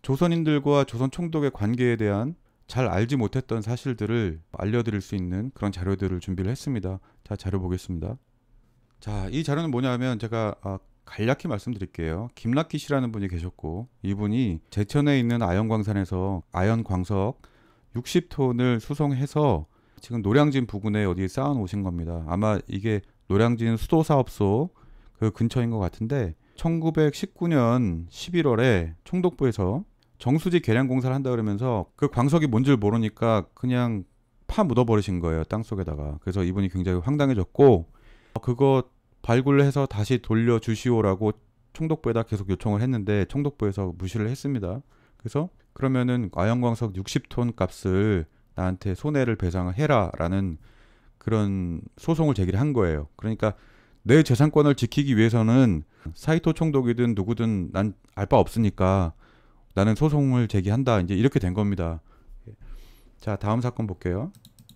조선인들과 조선 총독의 관계에 대한 잘 알지 못했던 사실들을 알려드릴 수 있는 그런 자료들을 준비를 했습니다. 자, 자료 보겠습니다. 자, 이 자료는 뭐냐면 제가 간략히 말씀드릴게요. 김락기 씨라는 분이 계셨고, 이분이 제천에 있는 아연광산에서 아연광석 60톤을 수송해서 지금 노량진 부근에 어디에 쌓아 놓으신 겁니다. 아마 이게 노량진 수도사업소 그 근처인 것 같은데, 1919년 11월에 총독부에서 정수지 개량 공사를 한다 그러면서 그 광석이 뭔지를 모르니까 그냥 파 묻어버리신 거예요, 땅 속에다가. 그래서 이분이 굉장히 황당해졌고, 그거 발굴해서 다시 돌려주시오라고 총독부에다 계속 요청을 했는데 총독부에서 무시를 했습니다. 그래서 그러면은 아연광석 60톤 값을 나한테 손해를 배상을 해라라는 그런 소송을 제기를 한 거예요. 그러니까 내 재산권을 지키기 위해서는 사이토 총독이든 누구든 난 알 바 없으니까 나는 소송을 제기한다. 이제 이렇게 된 겁니다. 자, 다음 사건 볼게요.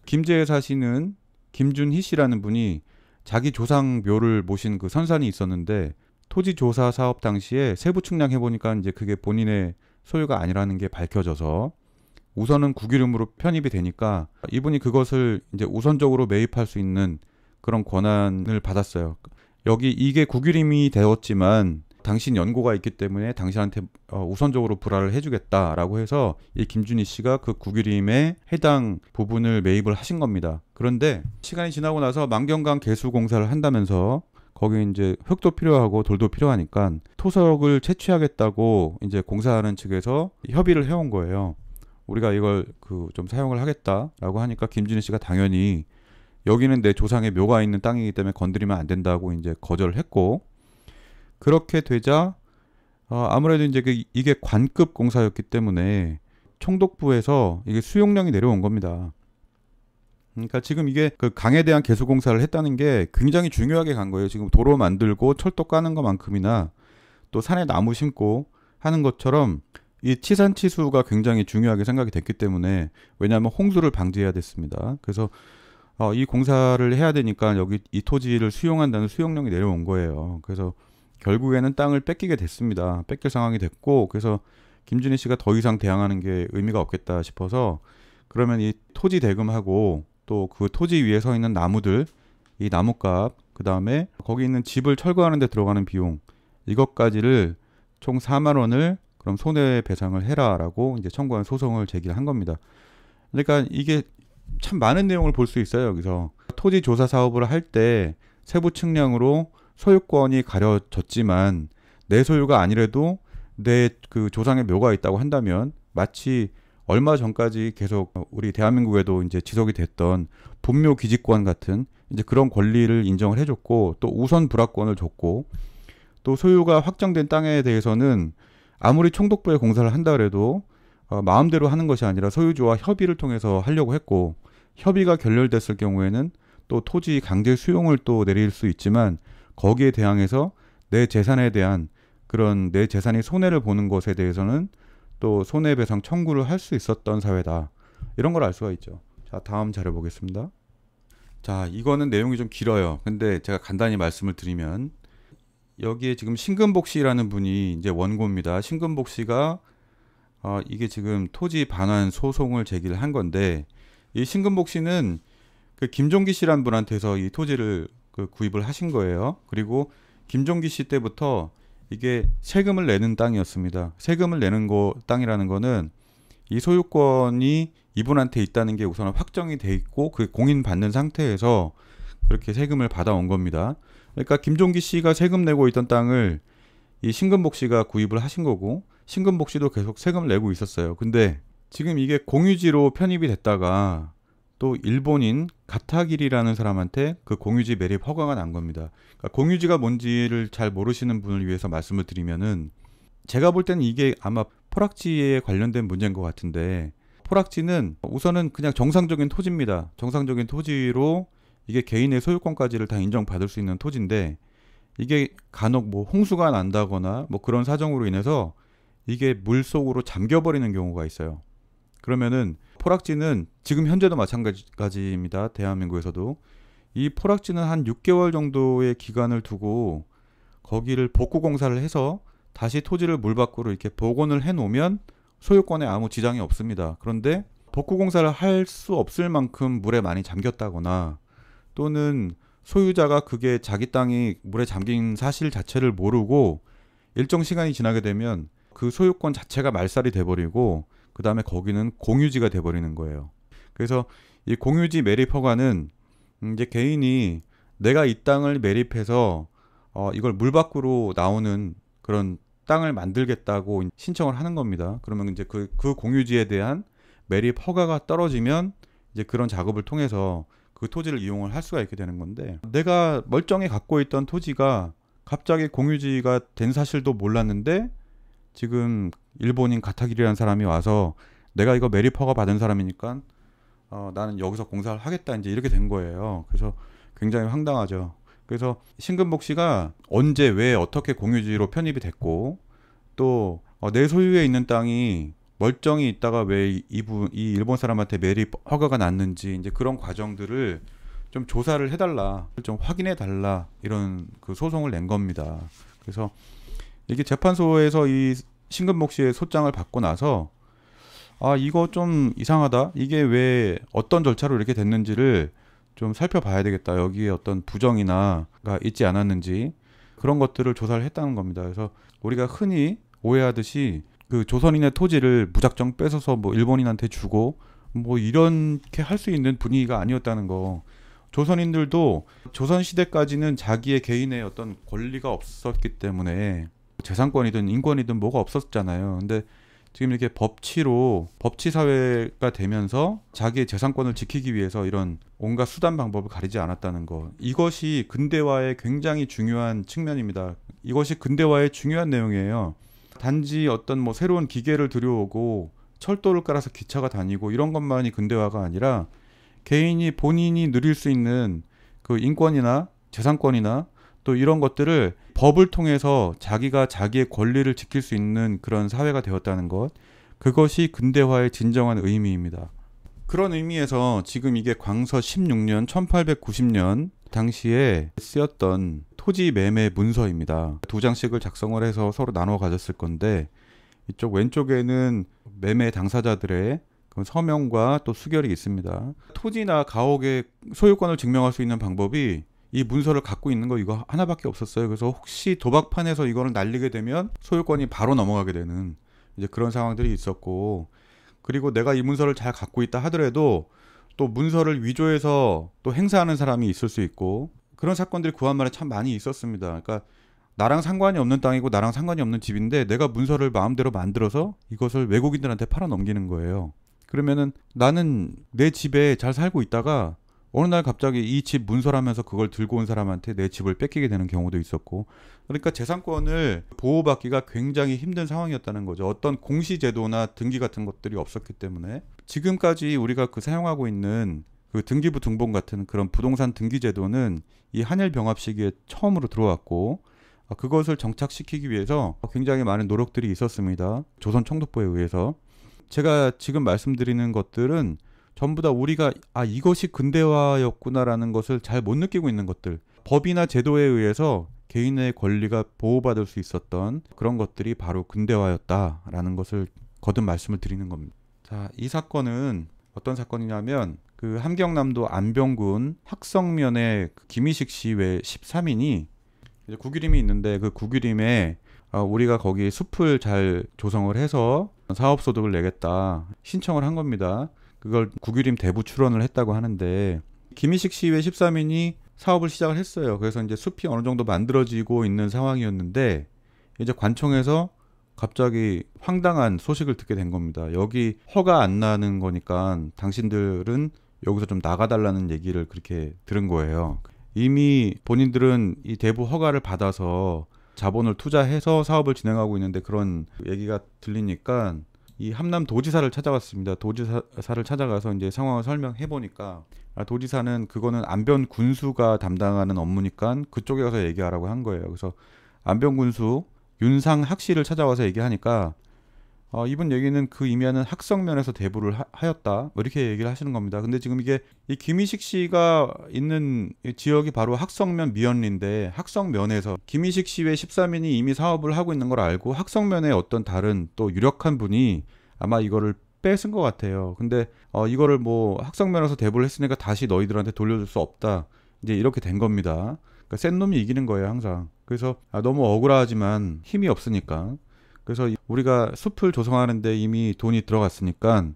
김제에 사시는 김준희 씨라는 분이 자기 조상 묘를 모신 그 선산이 있었는데, 토지 조사 사업 당시에 세부 측량해 보니까 이제 그게 본인의 소유가 아니라는 게 밝혀져서 우선은 국유림으로 편입이 되니까 이분이 그것을 이제 우선적으로 매입할 수 있는 그런 권한을 받았어요. 여기 이게 국유림이 되었지만 당신 연고가 있기 때문에 당신한테 우선적으로 불화를 해주겠다라고 해서 이 김준희 씨가 그 국유림에 해당 부분을 매입을 하신 겁니다. 그런데 시간이 지나고 나서 만경강 개수 공사를 한다면서 거기 이제 흙도 필요하고 돌도 필요하니까 토석을 채취하겠다고 이제 공사하는 측에서 협의를 해온 거예요. 우리가 이걸 좀 사용을 하겠다라고 하니까 김준희 씨가 당연히 여기는 내 조상의 묘가 있는 땅이기 때문에 건드리면 안 된다고 이제 거절을 했고, 그렇게 되자 아무래도 이제 이게 관급 공사였기 때문에 총독부에서 이게 수용령이 내려온 겁니다. 그러니까 지금 이게 그 강에 대한 개수 공사를 했다는 게 굉장히 중요하게 간 거예요. 지금 도로 만들고 철도 까는 것만큼이나 또 산에 나무 심고 하는 것처럼 이 치산치수가 굉장히 중요하게 생각이 됐기 때문에, 왜냐하면 홍수를 방지해야 됐습니다. 그래서 이 공사를 해야 되니까 여기 이 토지를 수용한다는 수용령이 내려온 거예요. 그래서 결국에는 땅을 뺏기게 됐습니다. 뺏길 상황이 됐고, 그래서 김준희 씨가 더 이상 대항하는 게 의미가 없겠다 싶어서 그러면 이 토지 대금하고 또 그 토지 위에 서 있는 나무들, 이 나무값, 그 다음에 거기 있는 집을 철거하는 데 들어가는 비용, 이것까지를 총 4만 원을 그럼 손해배상을 해라라고 이제 청구한 소송을 제기를 한 겁니다. 그러니까 이게 참 많은 내용을 볼 수 있어요. 여기서 토지 조사 사업을 할 때 세부 측량으로 소유권이 가려졌지만 내 소유가 아니래도 내 그 조상의 묘가 있다고 한다면, 마치 얼마 전까지 계속 우리 대한민국에도 이제 지속이 됐던 분묘 기지권 같은 이제 그런 권리를 인정을 해줬고, 또 우선 불화권을 줬고, 또 소유가 확정된 땅에 대해서는 아무리 총독부에 공사를 한다 그래도 마음대로 하는 것이 아니라 소유주와 협의를 통해서 하려고 했고, 협의가 결렬됐을 경우에는 또 토지 강제 수용을 또 내릴 수 있지만 거기에 대항해서 내 재산에 대한 그런 내 재산이 손해를 보는 것에 대해서는 또 손해배상 청구를 할 수 있었던 사회다. 이런 걸 알 수가 있죠. 자, 다음 자료 보겠습니다. 자, 이거는 내용이 좀 길어요. 근데 제가 간단히 말씀을 드리면, 여기에 지금 신금복 씨라는 분이 이제 원고입니다. 신금복 씨가 이게 지금 토지 반환 소송을 제기를 한 건데, 이 신금복 씨는 그 김종기 씨라는 분한테서 이 토지를 구입을 하신 거예요. 그리고 김종기 씨 때부터 이게 세금을 내는 땅이었습니다. 세금을 내는 땅이라는 거는 이 소유권이 이분한테 있다는 게 우선 확정이 돼 있고 그 공인받는 상태에서 그렇게 세금을 받아온 겁니다. 그러니까 김종기 씨가 세금 내고 있던 땅을 이 신금복 씨가 구입을 하신 거고, 신금복 씨도 계속 세금을 내고 있었어요. 근데 지금 이게 공유지로 편입이 됐다가 또 일본인 가타길이라는 사람한테 그 공유지 매립 허가가 난 겁니다. 그러니까 공유지가 뭔지를 잘 모르시는 분을 위해서 말씀을 드리면은, 제가 볼 때는 이게 아마 포락지에 관련된 문제인 것 같은데, 포락지는 우선은 그냥 정상적인 토지입니다. 정상적인 토지로 이게 개인의 소유권까지를 다 인정받을 수 있는 토지인데, 이게 간혹 뭐 홍수가 난다거나 뭐 그런 사정으로 인해서 이게 물 속으로 잠겨버리는 경우가 있어요. 그러면은 포락지는 지금 현재도 마찬가지입니다. 대한민국에서도 이 포락지는 한 6개월 정도의 기간을 두고 거기를 복구 공사를 해서 다시 토지를 물 밖으로 이렇게 복원을 해 놓으면 소유권에 아무 지장이 없습니다. 그런데 복구공사를 할 수 없을 만큼 물에 많이 잠겼다거나 또는 소유자가 그게 자기 땅이 물에 잠긴 사실 자체를 모르고 일정 시간이 지나게 되면 그 소유권 자체가 말살이 돼버리고 그 다음에 거기는 공유지가 돼버리는 거예요. 그래서 이 공유지 매립 허가는 이제 개인이 내가 이 땅을 매립해서 이걸 물 밖으로 나오는 그런 땅을 만들겠다고 신청을 하는 겁니다. 그러면 이제 그 공유지에 대한 매립 허가가 떨어지면 이제 그런 작업을 통해서 그 토지를 이용을 할 수가 있게 되는 건데, 내가 멀쩡히 갖고 있던 토지가 갑자기 공유지가 된 사실도 몰랐는데 지금 일본인 가타기리라는 사람이 와서 내가 이거 매립 허가 받은 사람이니까 나는 여기서 공사를 하겠다 이제 이렇게 된 거예요. 그래서 굉장히 황당하죠. 그래서 신금복 씨가 언제 왜 어떻게 공유지로 편입이 됐고 또 내 소유에 있는 땅이 멀쩡히 있다가 왜 이 일본 사람한테 매립 허가가 났는지 이제 그런 과정들을 좀 조사를 해달라, 좀 확인해 달라 이런 그 소송을 낸 겁니다. 그래서 이게 재판소에서 이 신금복 씨의 소장을 받고 나서 이거 좀 이상하다, 이게 왜 어떤 절차로 이렇게 됐는지를 좀 살펴봐야 되겠다, 여기에 어떤 부정이나가 있지 않았는지 그런 것들을 조사를 했다는 겁니다. 그래서 우리가 흔히 오해하듯이 그 조선인의 토지를 무작정 뺏어서 뭐 일본인한테 주고 뭐 이렇게 할 수 있는 분위기가 아니었다는 거. 조선인들도 조선시대까지는 자기의 개인의 어떤 권리가 없었기 때문에 재산권이든 인권이든 뭐가 없었잖아요. 근데 지금 이렇게 법치 사회가 되면서 자기의 재산권을 지키기 위해서 이런 온갖 수단 방법을 가리지 않았다는 거. 이것이 근대화의 굉장히 중요한 측면입니다. 이것이 근대화의 중요한 내용이에요. 단지 어떤 뭐 새로운 기계를 들여오고 철도를 깔아서 기차가 다니고 이런 것만이 근대화가 아니라 개인이 본인이 누릴 수 있는 그 인권이나 재산권이나 또 이런 것들을 법을 통해서 자기가 자기의 권리를 지킬 수 있는 그런 사회가 되었다는 것, 그것이 근대화의 진정한 의미입니다. 그런 의미에서 지금 이게 광서 16년 1890년 당시에 쓰였던 토지 매매 문서입니다. 2장씩을 작성을 해서 서로 나눠 가졌을 건데, 이쪽 왼쪽에는 매매 당사자들의 서명과 또 수결이 있습니다. 토지나 가옥의 소유권을 증명할 수 있는 방법이 이 문서를 갖고 있는 거 이거 하나밖에 없었어요. 그래서 혹시 도박판에서 이거를 날리게 되면 소유권이 바로 넘어가게 되는 이제 그런 상황들이 있었고, 그리고 내가 이 문서를 잘 갖고 있다 하더라도 또 문서를 위조해서 또 행사하는 사람이 있을 수 있고, 그런 사건들이 구한말에 참 많이 있었습니다. 그러니까 나랑 상관이 없는 땅이고 나랑 상관이 없는 집인데 내가 문서를 마음대로 만들어서 이것을 외국인들한테 팔아 넘기는 거예요. 그러면은 나는 내 집에 잘 살고 있다가 어느 날 갑자기 이 집 문서라면서 그걸 들고 온 사람한테 내 집을 뺏기게 되는 경우도 있었고, 그러니까 재산권을 보호받기가 굉장히 힘든 상황이었다는 거죠. 어떤 공시제도나 등기 같은 것들이 없었기 때문에 지금까지 우리가 그 사용하고 있는 그 등기부 등본 같은 그런 부동산 등기 제도는 이 한일 병합 시기에 처음으로 들어왔고, 그것을 정착시키기 위해서 굉장히 많은 노력들이 있었습니다. 조선청독부에 의해서. 제가 지금 말씀드리는 것들은 전부 다 우리가 이것이 근대화였구나라는 것을 잘 못 느끼고 있는 것들, 법이나 제도에 의해서 개인의 권리가 보호받을 수 있었던 그런 것들이 바로 근대화였다라는 것을 거듭 말씀을 드리는 겁니다. 자, 이 사건은 어떤 사건이냐면 그 함경남도 안병군 학성면의 김희식 씨 외 13인이 이제 국유림이 있는데 그 국유림에 우리가 거기 숲을 잘 조성을 해서 사업소득을 내겠다 신청을 한 겁니다. 그걸 국유림 대부 출원을 했다고 하는데, 김희식 씨 외 13인이 사업을 시작을 했어요. 그래서 이제 숲이 어느 정도 만들어지고 있는 상황이었는데 이제 관청에서 갑자기 황당한 소식을 듣게 된 겁니다. 여기 허가 안 나는 거니까 당신들은 여기서 좀 나가달라는 얘기를 그렇게 들은 거예요. 이미 본인들은 이 대부 허가를 받아서 자본을 투자해서 사업을 진행하고 있는데 그런 얘기가 들리니까 이 함남 도지사를 찾아갔습니다. 도지사를 찾아가서 이제 상황을 설명해 보니까 도지사는 그거는 안변 군수가 담당하는 업무니까 그쪽에 가서 얘기하라고 한 거예요. 그래서 안변 군수 윤상학 씨를 찾아와서 얘기하니까 이분 얘기는 그 의미하는 학성면에서 대부를 하였다 뭐 이렇게 얘기를 하시는 겁니다. 근데 지금 이게 이 김희식 씨가 있는 지역이 바로 학성면 미연리인데, 학성면에서 김희식 씨 외 13인이 이미 사업을 하고 있는 걸 알고 학성면에 어떤 다른 또 유력한 분이 아마 이거를 뺏은 것 같아요. 근데 이거를 뭐 학생면허서 대부를 했으니까 다시 너희들한테 돌려줄 수 없다. 이제 이렇게 된 겁니다. 그러니까 센 놈이 이기는 거예요, 항상. 그래서 너무 억울하지만 힘이 없으니까. 그래서 우리가 숲을 조성하는데 이미 돈이 들어갔으니까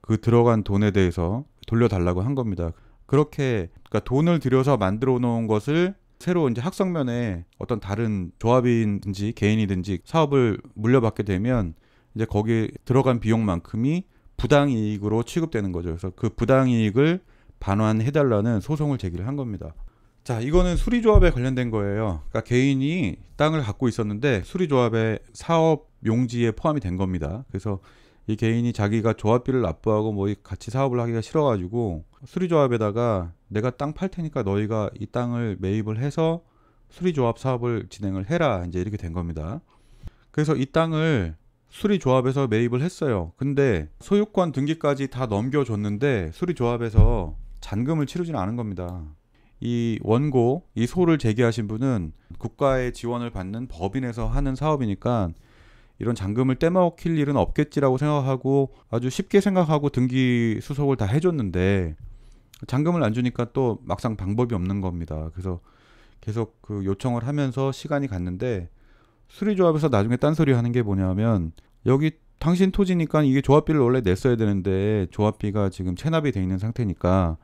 그 들어간 돈에 대해서 돌려달라고 한 겁니다. 그렇게 그러니까 돈을 들여서 만들어 놓은 것을 새로 이제 학성면에 어떤 다른 조합이든지 개인이든지 사업을 물려받게 되면 이제 거기에 들어간 비용만큼이 부당이익으로 취급되는 거죠. 그래서 그 부당이익을 반환해달라는 소송을 제기를 한 겁니다. 자, 이거는 수리조합에 관련된 거예요. 그러니까 개인이 땅을 갖고 있었는데 수리조합의 사업 용지에 포함이 된 겁니다. 그래서 이 개인이 자기가 조합비를 납부하고 뭐 같이 사업을 하기가 싫어가지고 수리조합에다가 내가 땅 팔 테니까 너희가 이 땅을 매입을 해서 수리조합 사업을 진행을 해라. 이제 이렇게 된 겁니다. 그래서 이 땅을 수리조합에서 매입을 했어요. 근데 소유권 등기까지 다 넘겨줬는데 수리조합에서 잔금을 치르지는 않은 겁니다. 이 원고, 이 소를 제기하신 분은 국가의 지원을 받는 법인에서 하는 사업이니까 이런 잔금을 떼먹힐 일은 없겠지라고 생각하고 아주 쉽게 생각하고 등기 수속을 다 해줬는데 잔금을 안 주니까 또 막상 방법이 없는 겁니다. 그래서 계속 그 요청을 하면서 시간이 갔는데 수리조합에서 나중에 딴소리 하는 게 뭐냐면 여기 당신 토지니까 이게 조합비를 원래 냈어야 되는데 조합비가 지금 체납이 돼 있는 상태니까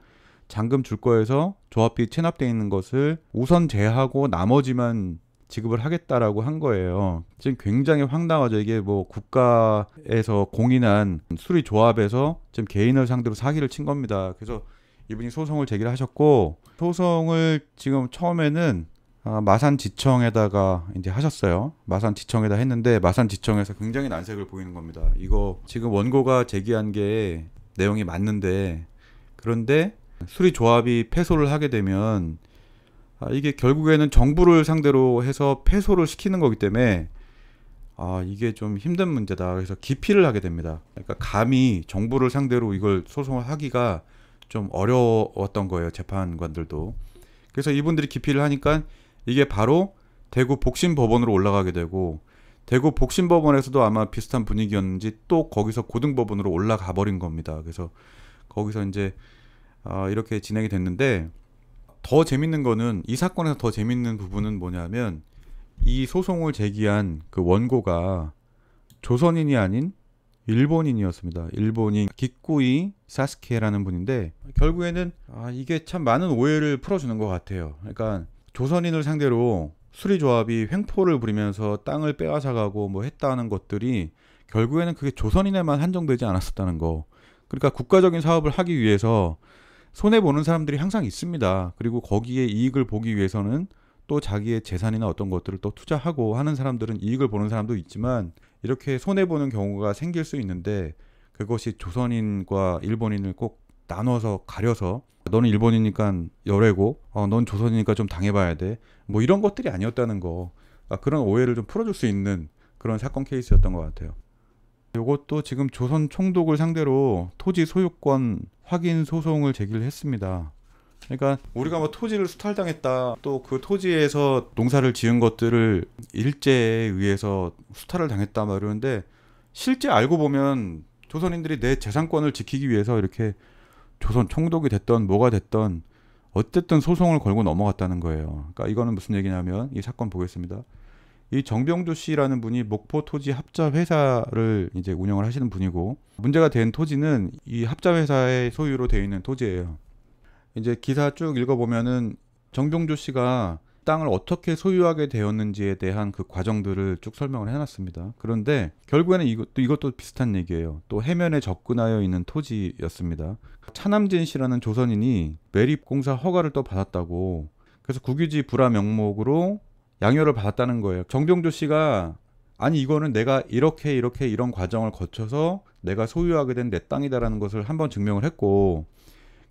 잔금 줄 거에서 조합비 체납돼 있는 것을 우선 제하고 나머지만 지급을 하겠다라고 한 거예요. 지금 굉장히 황당하죠. 이게 뭐 국가에서 공인한 수리조합에서 지금 개인을 상대로 사기를 친 겁니다. 그래서 이분이 소송을 제기를 하셨고 소송을 지금 처음에는 마산지청에다가 이제 하셨어요. 마산지청에다 했는데 마산지청에서 굉장히 난색을 보이는 겁니다. 이거 지금 원고가 제기한 게 내용이 맞는데 그런데 수리조합이 패소를 하게 되면 이게 결국에는 정부를 상대로 해서 패소를 시키는 거기 때문에 이게 좀 힘든 문제다. 그래서 기피를 하게 됩니다. 그러니까 감히 정부를 상대로 이걸 소송을 하기가 좀 어려웠던 거예요. 재판관들도. 그래서 이분들이 기피를 하니까 이게 바로 대구 복심법원으로 올라가게 되고 대구 복심법원에서도 아마 비슷한 분위기였는지 또 거기서 고등법원으로 올라가 버린 겁니다. 그래서 거기서 이제 이렇게 진행이 됐는데 더 재밌는 거는 이 사건에서 더 재밌는 부분은 뭐냐면 이 소송을 제기한 그 원고가 조선인이 아닌 일본인이었습니다. 일본인 기쿠이 사스케라는 분인데 결국에는 이게 참 많은 오해를 풀어주는 것 같아요. 그러니까 조선인을 상대로 수리조합이 횡포를 부리면서 땅을 빼앗아가고 뭐 했다는 것들이 결국에는 그게 조선인에만 한정되지 않았었다는 거. 그러니까 국가적인 사업을 하기 위해서 손해보는 사람들이 항상 있습니다. 그리고 거기에 이익을 보기 위해서는 또 자기의 재산이나 어떤 것들을 또 투자하고 하는 사람들은 이익을 보는 사람도 있지만 이렇게 손해보는 경우가 생길 수 있는데 그것이 조선인과 일본인을 꼭 나눠서 가려서 너는 일본이니까 열애고 넌 조선이니까 좀 당해봐야 돼. 뭐 이런 것들이 아니었다는 거. 그런 오해를 좀 풀어줄 수 있는 그런 사건 케이스였던 것 같아요. 이것도 지금 조선 총독을 상대로 토지 소유권 확인 소송을 제기를 했습니다. 그러니까 우리가 뭐 토지를 수탈당했다, 또 그 토지에서 농사를 지은 것들을 일제에 의해서 수탈을 당했다 막 이러는데 실제 알고 보면 조선인들이 내 재산권을 지키기 위해서 이렇게 조선 총독이 됐던 뭐가 됐던 어쨌든 소송을 걸고 넘어갔다는 거예요. 그러니까 이거는 무슨 얘기냐면 이 사건 보겠습니다. 이 정병조 씨라는 분이 목포 토지 합자 회사를 이제 운영을 하시는 분이고 문제가 된 토지는 이 합자 회사의 소유로 되어 있는 토지예요. 이제 기사 쭉 읽어보면은 정병조 씨가 땅을 어떻게 소유하게 되었는지에 대한 그 과정들을 쭉 설명을 해놨습니다. 그런데 결국에는 이것도 비슷한 얘기예요. 또 해면에 접근하여 있는 토지였습니다. 차남진 씨라는 조선인이 매립공사 허가를 또 받았다고. 그래서 국유지 불화 명목으로 양요를 받았다는 거예요. 정병조 씨가 아니 이거는 내가 이렇게 이런 과정을 거쳐서 내가 소유하게 된 내 땅이다라는 것을 한번 증명을 했고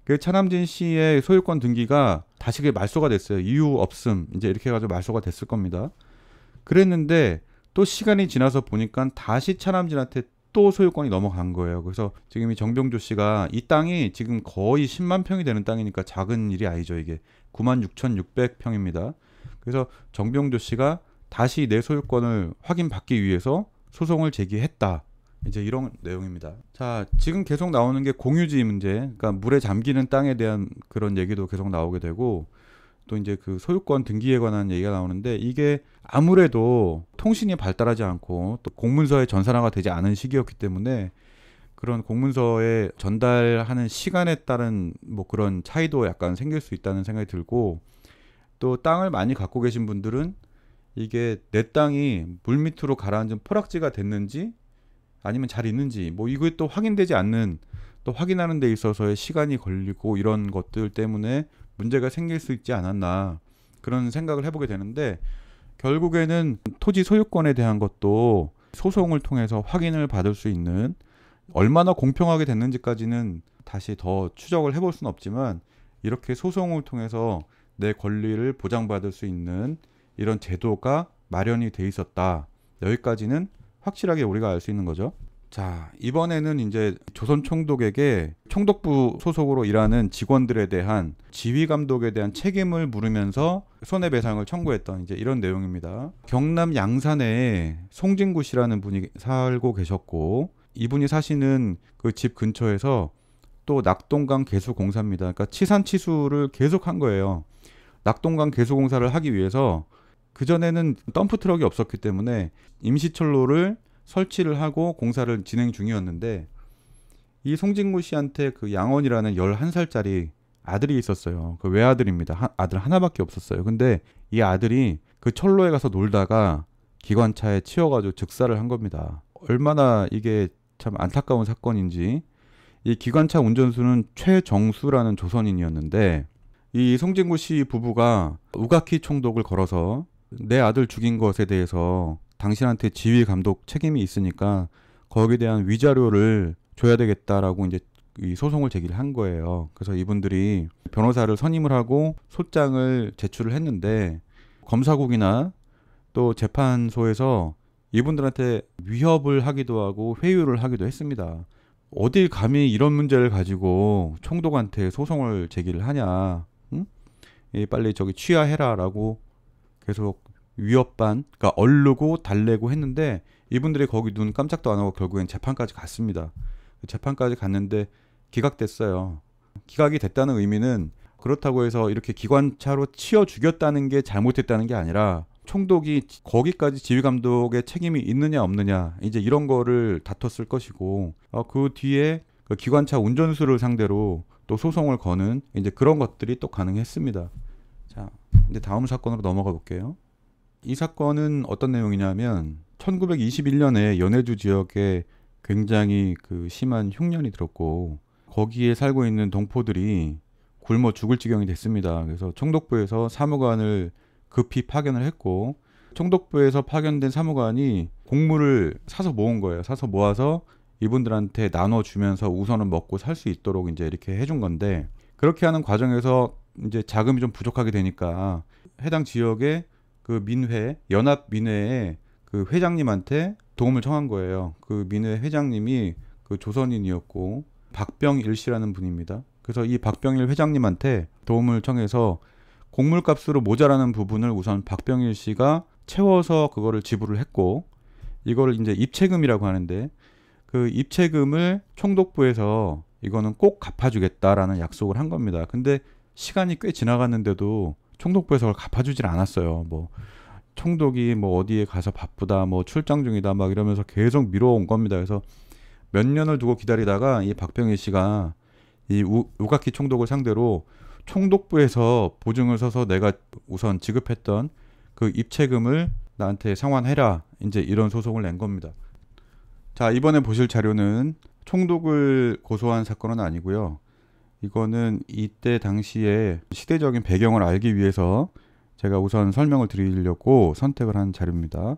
그 차남진 씨의 소유권 등기가 다시 그게 말소가 됐어요. 이유 없음 이제 이렇게 해가지고 말소가 됐을 겁니다. 그랬는데 또 시간이 지나서 보니까 다시 차남진한테 또 소유권이 넘어간 거예요. 그래서 지금 이 정병조 씨가 이 땅이 지금 거의 10만 평이 되는 땅이니까 작은 일이 아니죠. 이게 96,600평입니다. 그래서 정병조 씨가 다시 내 소유권을 확인받기 위해서 소송을 제기했다. 이제 이런 내용입니다. 자, 지금 계속 나오는 게 공유지 문제, 그러니까 물에 잠기는 땅에 대한 그런 얘기도 계속 나오게 되고, 또 이제 그 소유권 등기에 관한 얘기가 나오는데, 이게 아무래도 통신이 발달하지 않고 또 공문서의 전산화가 되지 않은 시기였기 때문에 그런 공문서에 전달하는 시간에 따른 뭐 그런 차이도 약간 생길 수 있다는 생각이 들고, 또 땅을 많이 갖고 계신 분들은 이게 내 땅이 물 밑으로 가라앉은 포락지가 됐는지 아니면 잘 있는지 뭐 이게 또 확인되지 않는, 또 확인하는 데 있어서의 시간이 걸리고 이런 것들 때문에 문제가 생길 수 있지 않았나, 그런 생각을 해보게 되는데, 결국에는 토지 소유권에 대한 것도 소송을 통해서 확인을 받을 수 있는, 얼마나 공평하게 됐는지까지는 다시 더 추적을 해볼 수는 없지만 이렇게 소송을 통해서 내 권리를 보장받을 수 있는 이런 제도가 마련이 돼 있었다. 여기까지는 확실하게 우리가 알 수 있는 거죠. 자, 이번에는 이제 조선 총독에게 총독부 소속으로 일하는 직원들에 대한 지휘 감독에 대한 책임을 물으면서 손해배상을 청구했던 이제 이런 내용입니다. 경남 양산에 송진구 씨라는 분이 살고 계셨고, 이분이 사시는 그 집 근처에서 또 낙동강 개수공사입니다. 그러니까 치산치수를 계속 한 거예요. 낙동강 개수공사를 하기 위해서 그전에는 덤프 트럭이 없었기 때문에 임시철로를 설치를 하고 공사를 진행 중이었는데, 이 송진구 씨한테 그 양원이라는 11살짜리 아들이 있었어요. 그 외아들입니다. 아들 하나밖에 없었어요. 근데 이 아들이 그 철로에 가서 놀다가 기관차에 치여가지고 즉사를 한 겁니다. 얼마나 이게 참 안타까운 사건인지. 이 기관차 운전수는 최정수라는 조선인이었는데, 이 송진구 씨 부부가 우가키 총독을 걸어서 내 아들 죽인 것에 대해서 당신한테 지휘 감독 책임이 있으니까 거기에 대한 위자료를 줘야 되겠다라고 이제 이 소송을 제기를 한 거예요. 그래서 이분들이 변호사를 선임을 하고 소장을 제출을 했는데, 검사국이나 또 재판소에서 이분들한테 위협을 하기도 하고 회유를 하기도 했습니다. 어딜 감히 이런 문제를 가지고 총독한테 소송을 제기를 하냐, 응? 빨리 저기 취하해라라고 계속 위협 반, 그러니까 얼르고 달래고 했는데, 이분들이 거기 눈 깜짝도 안 하고 결국엔 재판까지 갔습니다. 재판까지 갔는데 기각됐어요. 기각이 됐다는 의미는 그렇다고 해서 이렇게 기관차로 치어 죽였다는 게 잘못했다는 게 아니라, 총독이 거기까지 지휘감독의 책임이 있느냐 없느냐 이제 이런 거를 다퉜을 것이고, 그 뒤에 그 기관차 운전수를 상대로 또 소송을 거는 이제 그런 것들이 또 가능했습니다. 자, 이제 다음 사건으로 넘어가 볼게요. 이 사건은 어떤 내용이냐면 1921년에 연해주 지역에 굉장히 그 심한 흉년이 들었고, 거기에 살고 있는 동포들이 굶어 죽을 지경이 됐습니다. 그래서 총독부에서 사무관을 급히 파견을 했고, 총독부에서 파견된 사무관이 곡물을 사서 모은 거예요. 사서 모아서 이분들한테 나눠주면서 우선은 먹고 살 수 있도록 이제 이렇게 해준 건데, 그렇게 하는 과정에서 이제 자금이 좀 부족하게 되니까 해당 지역의 그 민회, 연합민회의 그 회장님한테 도움을 청한 거예요. 그 민회 회장님이 그 조선인이었고 박병일 씨라는 분입니다. 그래서 이 박병일 회장님한테 도움을 청해서 곡물값으로 모자라는 부분을 우선 박병일 씨가 채워서 그거를 지불을 했고, 이거를 이제 입체금이라고 하는데, 그 입체금을 총독부에서 이거는 꼭 갚아주겠다라는 약속을 한 겁니다. 근데 시간이 꽤 지나갔는데도 총독부에서 그걸 갚아주질 않았어요. 뭐 총독이 뭐 어디에 가서 바쁘다, 뭐 출장 중이다 막 이러면서 계속 미뤄온 겁니다. 그래서 몇 년을 두고 기다리다가 이 박병일 씨가 이 우가키 총독을 상대로 총독부에서 보증을 서서 내가 우선 지급했던 그 입체금을 나한테 상환해라, 이제 이런 소송을 낸 겁니다. 자, 이번에 보실 자료는 총독을 고소한 사건은 아니고요. 이거는 이때 당시에 시대적인 배경을 알기 위해서 제가 우선 설명을 드리려고 선택을 한 자료입니다.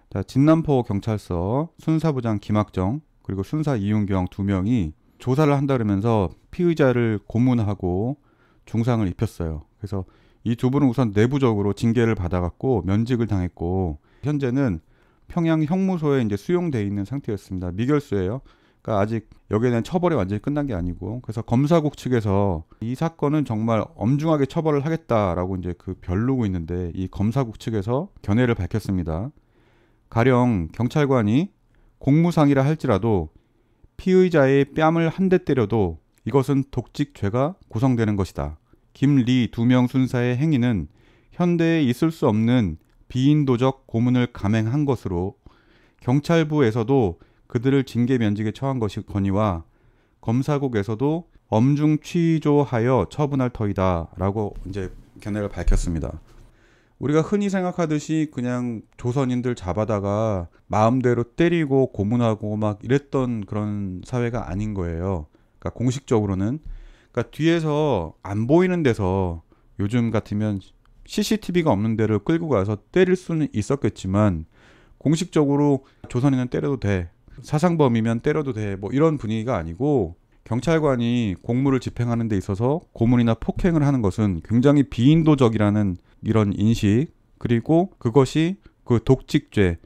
자, 진남포 경찰서 순사부장 김학정 그리고 순사 이윤경 두 명이 조사를 한다 그러면서 피의자를 고문하고 중상을 입혔어요. 그래서 이 두 분은 우선 내부적으로 징계를 받아갖고 면직을 당했고, 현재는 평양 형무소에 이제 수용돼 있는 상태였습니다. 미결수예요. 그러니까 아직 여기에 대한 처벌이 완전히 끝난 게 아니고, 그래서 검사국 측에서 이 사건은 정말 엄중하게 처벌을 하겠다라고 이제 그 벼르고 있는데, 이 검사국 측에서 견해를 밝혔습니다. 가령 경찰관이 공무상이라 할지라도 피의자의 뺨을 한 대 때려도 이것은 독직죄가 구성되는 것이다. 김리 2명 순사의 행위는 현대에 있을 수 없는 비인도적 고문을 감행한 것으로 경찰부에서도 그들을 징계 면직에 처한 것이거니와 검사국에서도 엄중 취조하여 처분할 터이다 라고 이제 견해를 밝혔습니다. 우리가 흔히 생각하듯이 그냥 조선인들 잡아다가 마음대로 때리고 고문하고 막 이랬던 그런 사회가 아닌 거예요. 그러니까 공식적으로는. 그러니까 뒤에서 안 보이는 데서 요즘 같으면 CCTV가 없는 데를 끌고 가서 때릴 수는 있었겠지만 공식적으로 조선인은 때려도 돼. 사상범이면 때려도 돼. 뭐 이런 분위기가 아니고 경찰관이 공무를 집행하는 데 있어서 고문이나 폭행을 하는 것은 굉장히 비인도적이라는 이런 인식, 그리고 그것이 그 독직죄,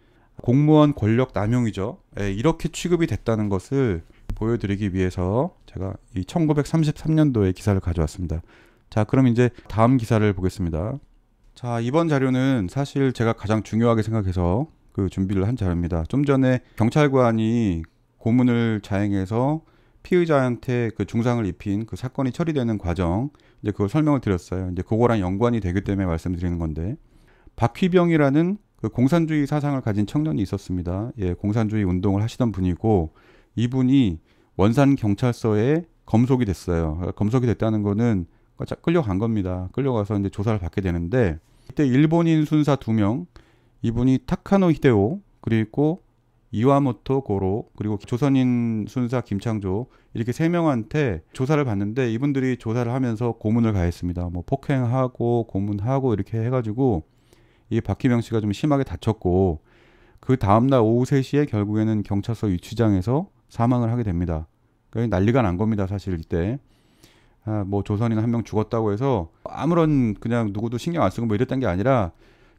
공무원 권력 남용이죠. 이렇게 취급이 됐다는 것을 보여드리기 위해서 제가 이 1933년도에 기사를 가져왔습니다. 자, 그럼 이제 다음 기사를 보겠습니다. 자, 이번 자료는 사실 제가 가장 중요하게 생각해서 그 준비를 한 자료입니다. 좀 전에 경찰관이 고문을 자행해서 피의자한테 그 중상을 입힌 그 사건이 처리되는 과정, 이제 그걸 설명을 드렸어요. 이제 그거랑 연관이 되기 때문에 말씀드리는 건데, 박휘병이라는 그 공산주의 사상을 가진 청년이 있었습니다. 예, 공산주의 운동을 하시던 분이고, 이분이 원산 경찰서에 검속이 됐어요. 검속이 됐다는 거는 끌려간 겁니다. 끌려가서 이제 조사를 받게 되는데, 이때 일본인 순사 2명, 이분이 타카노 히데오, 그리고 이와모토 고로, 그리고 조선인 순사 김창조, 이렇게 3명한테 조사를 받는데 이분들이 조사를 하면서 고문을 가했습니다. 뭐 폭행하고 고문하고 이렇게 해가지고 이 박희명 씨가 좀 심하게 다쳤고, 그 다음날 오후 3시에 결국에는 경찰서 유치장에서 사망을 하게 됩니다. 그러니까 난리가 난 겁니다. 사실 이때. 뭐 조선인 1명 죽었다고 해서 아무런 그냥 누구도 신경 안 쓰고 뭐 이랬던 게 아니라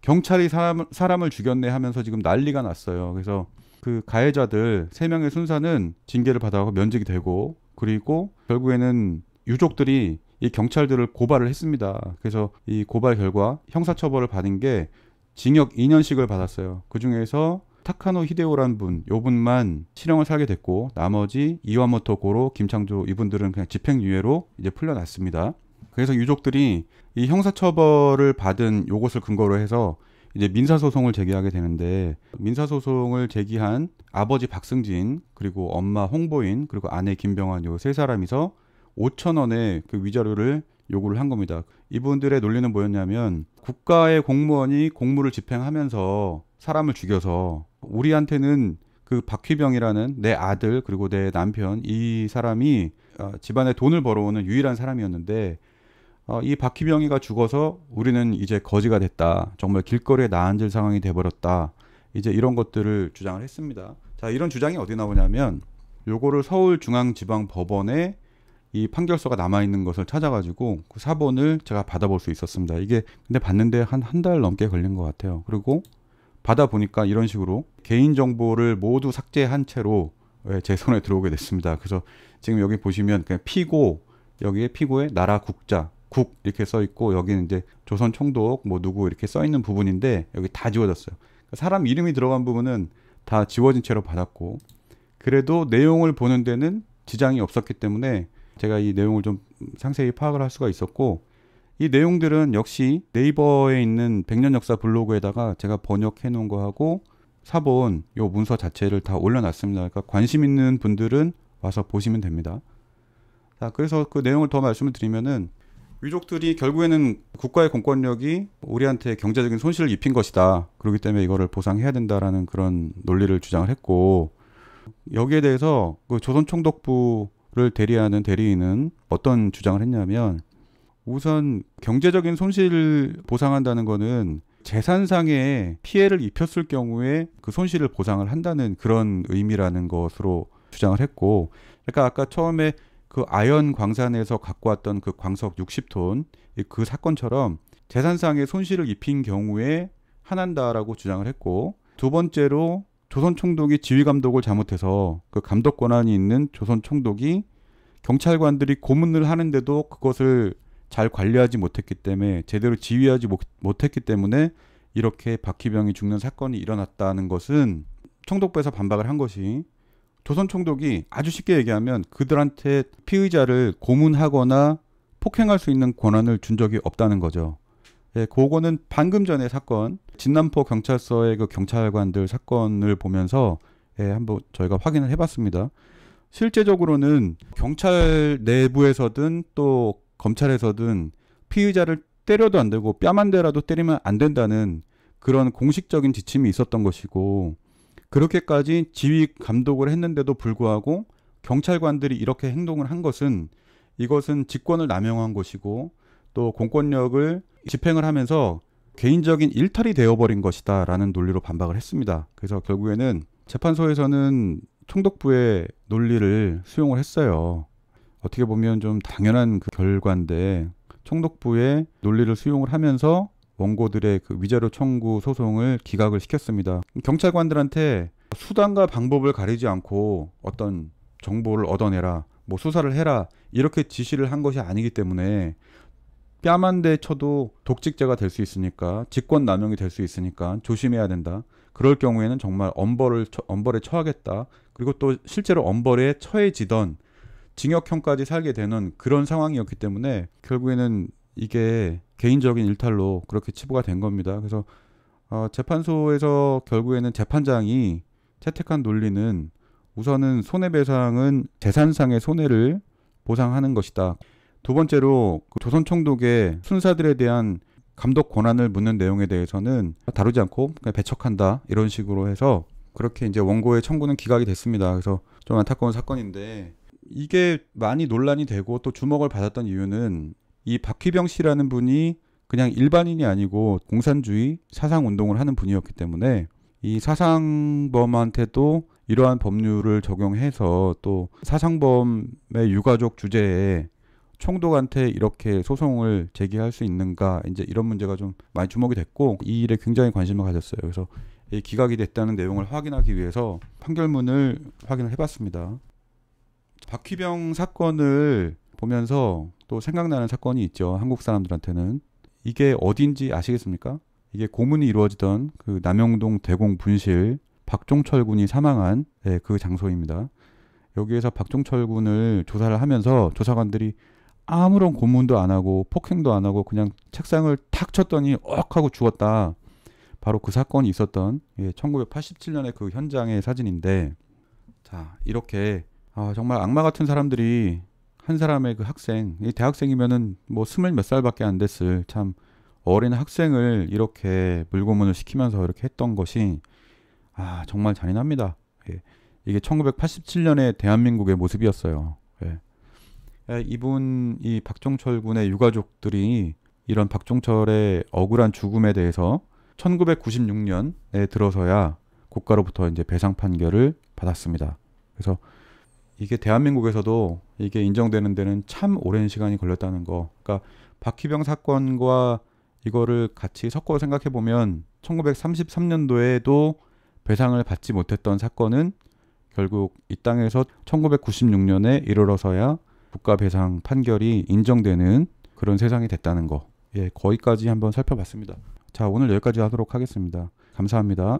경찰이 사람을 죽였네 하면서 지금 난리가 났어요. 그래서 그 가해자들 3명의 순사는 징계를 받아서 면직이 되고, 그리고 결국에는 유족들이 이 경찰들을 고발을 했습니다. 그래서 이 고발 결과 형사처벌을 받은 게 징역 2년씩을 받았어요. 그 중에서 타카노 히데오라는 분, 요 분만 실형을 살게 됐고, 나머지 이와모토 고로, 김창조 이분들은 그냥 집행유예로 이제 풀려났습니다. 그래서 유족들이 이 형사처벌을 받은 요것을 근거로 해서 이제 민사소송을 제기하게 되는데, 민사소송을 제기한 아버지 박승진, 그리고 엄마 홍보인, 그리고 아내 김병환 요 3사람이서 5,000원의 그 위자료를 요구를 한 겁니다. 이분들의 논리는 뭐였냐면, 국가의 공무원이 공무를 집행하면서 사람을 죽여서 우리한테는 그 박휘병이라는 내 아들 그리고 내 남편, 이 사람이 집안에 돈을 벌어오는 유일한 사람이었는데, 이 박휘병이가 죽어서 우리는 이제 거지가 됐다. 정말 길거리에 나앉을 상황이 돼버렸다. 이제 이런 것들을 주장을 했습니다. 자, 이런 주장이 어디 나오냐면, 요거를 서울중앙지방법원에 이 판결서가 남아있는 것을 찾아가지고 그 사본을 제가 받아볼 수 있었습니다. 이게 근데 받는데 한 달 넘게 걸린 것 같아요. 그리고 받아보니까 이런 식으로 개인정보를 모두 삭제한 채로 제 손에 들어오게 됐습니다. 그래서 지금 여기 보시면 그냥 피고, 여기에 피고에 나라 국자, 국 이렇게 써 있고, 여기는 이제 조선 총독 뭐 누구 이렇게 써 있는 부분인데 여기 다 지워졌어요. 사람 이름이 들어간 부분은 다 지워진 채로 받았고, 그래도 내용을 보는 데는 지장이 없었기 때문에 제가 이 내용을 좀 상세히 파악을 할 수가 있었고, 이 내용들은 역시 네이버에 있는 100년 역사 블로그에다가 제가 번역해 놓은 거하고 사본 요 문서 자체를 다 올려놨습니다. 그러니까 관심 있는 분들은 와서 보시면 됩니다. 자, 그래서 그 내용을 더 말씀을 드리면은, 유족들이 결국에는 국가의 공권력이 우리한테 경제적인 손실을 입힌 것이다. 그렇기 때문에 이거를 보상해야 된다라는 그런 논리를 주장을 했고, 여기에 대해서 그 조선총독부를 대리하는 대리인은 어떤 주장을 했냐면, 우선 경제적인 손실을 보상한다는 거는 재산상의 피해를 입혔을 경우에 그 손실을 보상을 한다는 그런 의미라는 것으로 주장을 했고, 그러니까 아까 처음에 그 아연 광산에서 갖고 왔던 그 광석 60톤 그 사건처럼 재산상의 손실을 입힌 경우에 한한다라고 주장을 했고, 두 번째로 조선 총독이 지휘 감독을 잘못해서 그 감독 권한이 있는 조선 총독이 경찰관들이 고문을 하는데도 그것을 잘 관리하지 못했기 때문에, 제대로 지휘하지 못했기 때문에 이렇게 박희병이 죽는 사건이 일어났다는 것은 총독부에서 반박을 한 것이 조선 총독이 아주 쉽게 얘기하면 그들한테 피의자를 고문하거나 폭행할 수 있는 권한을 준 적이 없다는 거죠. 예, 그거는 방금 전에 사건 진남포 경찰서의 그 경찰관들 사건을 보면서 한번 저희가 확인을 해봤습니다. 실제적으로는 경찰 내부에서든 또 검찰에서든 피의자를 때려도 안 되고 뺨 한 대라도 때리면 안 된다는 그런 공식적인 지침이 있었던 것이고, 그렇게까지 지휘 감독을 했는데도 불구하고 경찰관들이 이렇게 행동을 한 것은 이것은 직권을 남용한 것이고 또 공권력을 집행을 하면서 개인적인 일탈이 되어버린 것이다 라는 논리로 반박을 했습니다. 그래서 결국에는 재판소에서는 총독부의 논리를 수용을 했어요. 어떻게 보면 좀 당연한 그 결과인데 총독부의 논리를 수용을 하면서 원고들의 그 위자료 청구 소송을 기각을 시켰습니다. 경찰관들한테 수단과 방법을 가리지 않고 어떤 정보를 얻어내라, 뭐 수사를 해라 이렇게 지시를 한 것이 아니기 때문에 뺨 한 대 쳐도 독직죄가 될 수 있으니까, 직권 남용이 될 수 있으니까 조심해야 된다. 그럴 경우에는 정말 엄벌에 처하겠다. 그리고 또 실제로 엄벌에 처해지던 징역형까지 살게 되는 그런 상황이었기 때문에 결국에는 이게 개인적인 일탈로 그렇게 치부가 된 겁니다. 그래서 재판소에서 결국에는 재판장이 채택한 논리는 우선은 손해배상은 재산상의 손해를 보상하는 것이다. 두 번째로 그 조선 총독의 순사들에 대한 감독 권한을 묻는 내용에 대해서는 다루지 않고 그냥 배척한다 이런 식으로 해서 그렇게 이제 원고의 청구는 기각이 됐습니다. 그래서 좀 안타까운 사건인데 이게 많이 논란이 되고 또 주목을 받았던 이유는 이 박휘병 씨라는 분이 그냥 일반인이 아니고 공산주의 사상운동을 하는 분이었기 때문에 이 사상범한테도 이러한 법률을 적용해서 또 사상범의 유가족 주제에 총독한테 이렇게 소송을 제기할 수 있는가, 이제 이런 문제가 좀 많이 주목이 됐고 이 일에 굉장히 관심을 가졌어요. 그래서 이 기각이 됐다는 내용을 확인하기 위해서 판결문을 확인을 해봤습니다. 박휘병 사건을 보면서 또 생각나는 사건이 있죠. 한국 사람들한테는. 이게 어딘지 아시겠습니까? 이게 고문이 이루어지던 그 남영동 대공 분실 박종철 군이 사망한 그 장소입니다. 여기에서 박종철 군을 조사를 하면서 조사관들이 아무런 고문도 안 하고 폭행도 안 하고 그냥 책상을 탁 쳤더니 억 하고 죽었다. 바로 그 사건이 있었던 1987년의 그 현장의 사진인데, 자 이렇게 정말 악마 같은 사람들이 한 사람의 그 학생, 대학생이면은 뭐 20 몇 살밖에 안 됐을 참 어린 학생을 이렇게 물고문을 시키면서 이렇게 했던 것이 정말 잔인합니다. 이게 1987년의 대한민국의 모습이었어요. 이 박종철 군의 유가족들이 이런 박종철의 억울한 죽음에 대해서 1996년에 들어서야 국가로부터 이제 배상 판결을 받았습니다. 그래서 이게 대한민국에서도 이게 인정되는 데는 참 오랜 시간이 걸렸다는 거. 그러니까 박휘병 사건과 이거를 같이 섞어 생각해 보면 1933년도에도 배상을 받지 못했던 사건은 결국 이 땅에서 1996년에 이르러서야 국가배상 판결이 인정되는 그런 세상이 됐다는 거. 거기까지 한번 살펴봤습니다. 자, 오늘 여기까지 하도록 하겠습니다. 감사합니다.